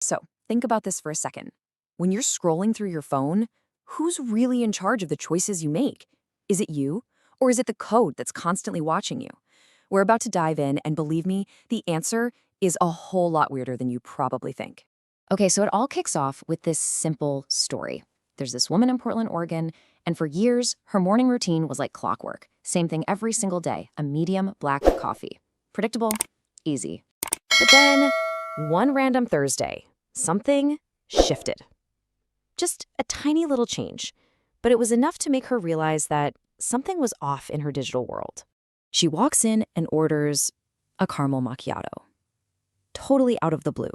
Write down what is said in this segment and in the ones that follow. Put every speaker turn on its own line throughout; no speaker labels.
So, think about this for a second. When you're scrolling through your phone, who's really in charge of the choices you make? Is it you? Or is it the code that's constantly watching you? We're about to dive in, and believe me, the answer is a whole lot weirder than you probably think. Okay, so it all kicks off with this simple story. There's this woman in Portland, Oregon, and for years, her morning routine was like clockwork. Same thing every single day, a medium black coffee. Predictable, easy. But then, one random Thursday, something shifted. Just a tiny little change, but it was enough to make her realize that something was off in her digital world. She walks in and orders a caramel macchiato, totally out of the blue.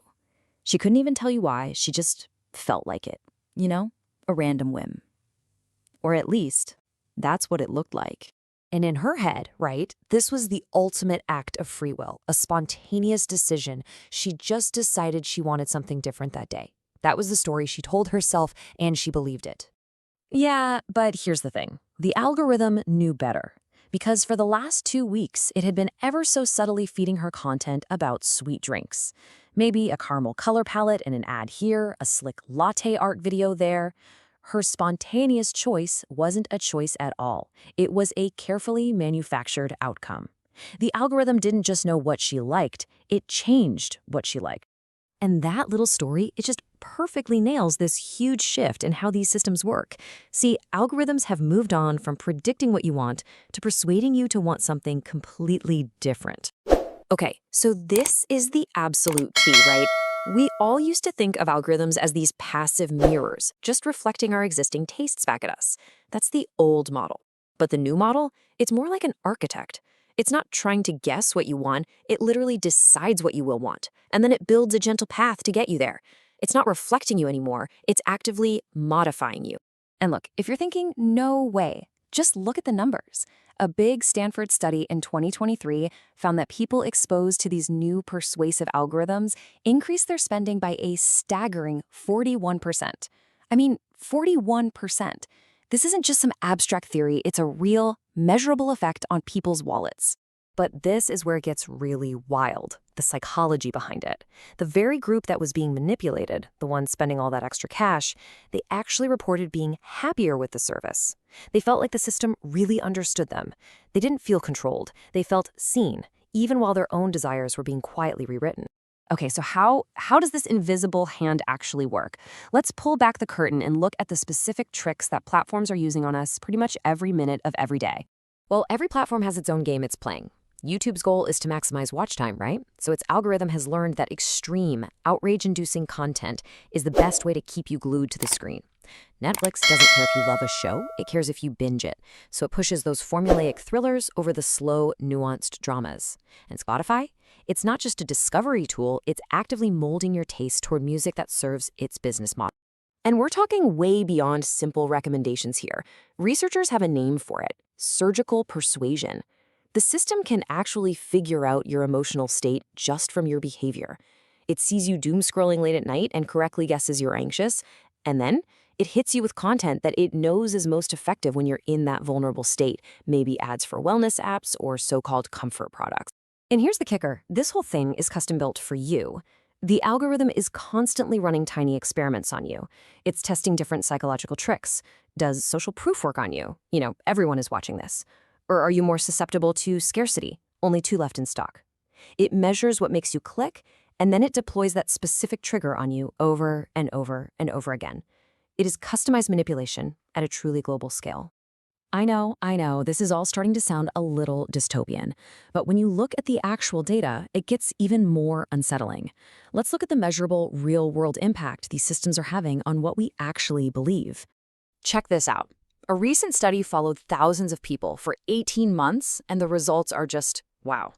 She couldn't even tell you why, she just felt like it, a random whim. Or at least, that's what it looked like. And in her head, right, this was the ultimate act of free will, a spontaneous decision. She just decided she wanted something different that day. That was the story she told herself, and she believed it. Yeah, but here's the thing. The algorithm knew better. Because for the last 2 weeks, it had been ever so subtly feeding her content about sweet drinks. Maybe a caramel color palette and an ad here, a slick latte art video there. Her spontaneous choice wasn't a choice at all. It was a carefully manufactured outcome. The algorithm didn't just know what she liked, it changed what she liked. And that little story, it just perfectly nails this huge shift in how these systems work. See, algorithms have moved on from predicting what you want to persuading you to want something completely different. Okay, so this is the absolute key, right? We all used to think of algorithms as these passive mirrors, just reflecting our existing tastes back at us. That's the old model. But the new model, it's more like an architect. It's not trying to guess what you want, it literally decides what you will want, and then it builds a gentle path to get you there. It's not reflecting you anymore, it's actively modifying you. And look, if you're thinking, no way, just look at the numbers. A big Stanford study in 2023 found that people exposed to these new persuasive algorithms increased their spending by a staggering 41%. I mean, 41%. This isn't just some abstract theory, it's a real, measurable effect on people's wallets. But this is where it gets really wild, the psychology behind it. The very group that was being manipulated, the ones spending all that extra cash, they actually reported being happier with the service. They felt like the system really understood them. They didn't feel controlled, they felt seen, even while their own desires were being quietly rewritten. Okay, so how does this invisible hand actually work? Let's pull back the curtain and look at the specific tricks that platforms are using on us pretty much every minute of every day. Well, every platform has its own game it's playing. YouTube's goal is to maximize watch time, right? So its algorithm has learned that extreme, outrage-inducing content is the best way to keep you glued to the screen. Netflix doesn't care if you love a show, it cares if you binge it. So it pushes those formulaic thrillers over the slow, nuanced dramas. And Spotify? It's not just a discovery tool, it's actively molding your taste toward music that serves its business model. And we're talking way beyond simple recommendations here. Researchers have a name for it: surgical persuasion. The system can actually figure out your emotional state just from your behavior. It sees you doom scrolling late at night and correctly guesses you're anxious, and then it hits you with content that it knows is most effective when you're in that vulnerable state, maybe ads for wellness apps or so-called comfort products. And here's the kicker, this whole thing is custom built for you. The algorithm is constantly running tiny experiments on you. It's testing different psychological tricks. Does social proof work on you? Everyone is watching this. Or are you more susceptible to scarcity? Only 2 left in stock. It measures what makes you click, and then it deploys that specific trigger on you over and over and over again. It is customized manipulation at a truly global scale. I know, this is all starting to sound a little dystopian, but when you look at the actual data, it gets even more unsettling. Let's look at the measurable, real-world impact these systems are having on what we actually believe. Check this out. A recent study followed thousands of people for 18 months, and the results are just, wow.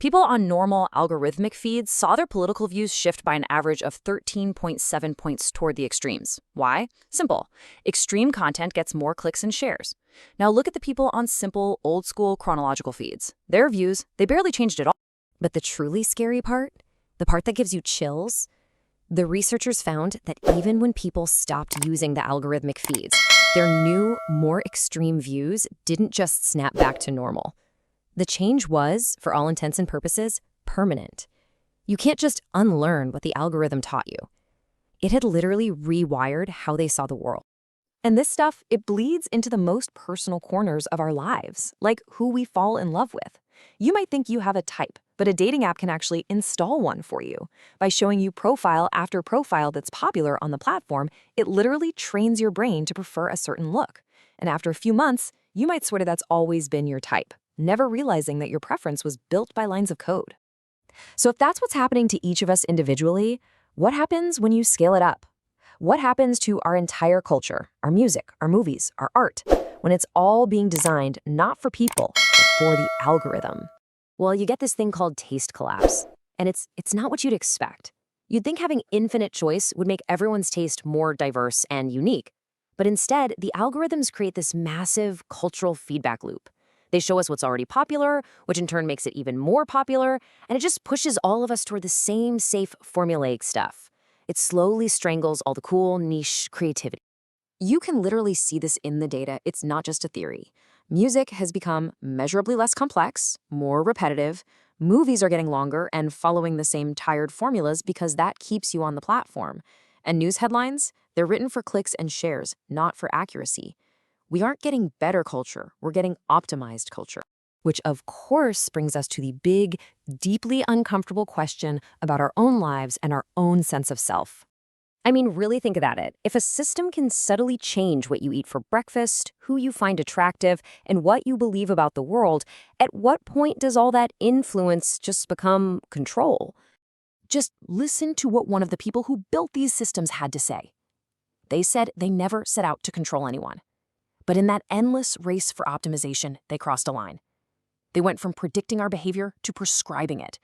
People on normal algorithmic feeds saw their political views shift by an average of 13.7 points toward the extremes. Why? Simple. Extreme content gets more clicks and shares. Now look at the people on simple, old-school chronological feeds. Their views, they barely changed at all. But the truly scary part, the part that gives you chills, the researchers found that even when people stopped using the algorithmic feeds, their new, more extreme views didn't just snap back to normal. The change was, for all intents and purposes, permanent. You can't just unlearn what the algorithm taught you. It had literally rewired how they saw the world. And this stuff, it bleeds into the most personal corners of our lives, like who we fall in love with. You might think you have a type, but a dating app can actually install one for you. By showing you profile after profile that's popular on the platform, it literally trains your brain to prefer a certain look. And after a few months, you might swear that's always been your type, never realizing that your preference was built by lines of code. So if that's what's happening to each of us individually, what happens when you scale it up? What happens to our entire culture, our music, our movies, our art, when it's all being designed not for people, but for the algorithm? Well, you get this thing called taste collapse, and it's not what you'd expect. You'd think having infinite choice would make everyone's taste more diverse and unique, but instead, the algorithms create this massive cultural feedback loop. They show us what's already popular, which in turn makes it even more popular, and it just pushes all of us toward the same safe formulaic stuff. It slowly strangles all the cool, niche creativity. You can literally see this in the data. It's not just a theory. Music has become measurably less complex, more repetitive. Movies are getting longer and following the same tired formulas because that keeps you on the platform. And news headlines, they're written for clicks and shares, not for accuracy. We aren't getting better culture, we're getting optimized culture. Which of course brings us to the big, deeply uncomfortable question about our own lives and our own sense of self. I mean, really think about it. If a system can subtly change what you eat for breakfast, who you find attractive, and what you believe about the world, at what point does all that influence just become control? Just listen to what one of the people who built these systems had to say. They said they never set out to control anyone. But in that endless race for optimization, they crossed a line. They went from predicting our behavior to prescribing it.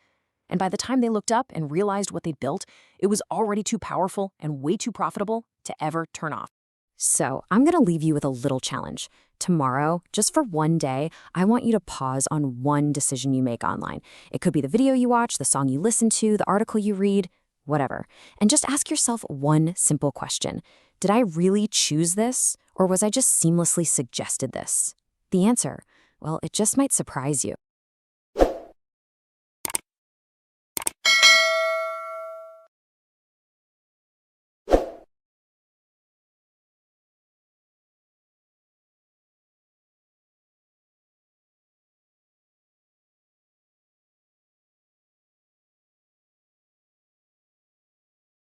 And by the time they looked up and realized what they'd built, it was already too powerful and way too profitable to ever turn off. So I'm going to leave you with a little challenge. Tomorrow, just for one day, I want you to pause on one decision you make online. It could be the video you watch, the song you listen to, the article you read, whatever. And just ask yourself one simple question. Did I really choose this, or was I just seamlessly suggested this? The answer, well, it just might surprise you.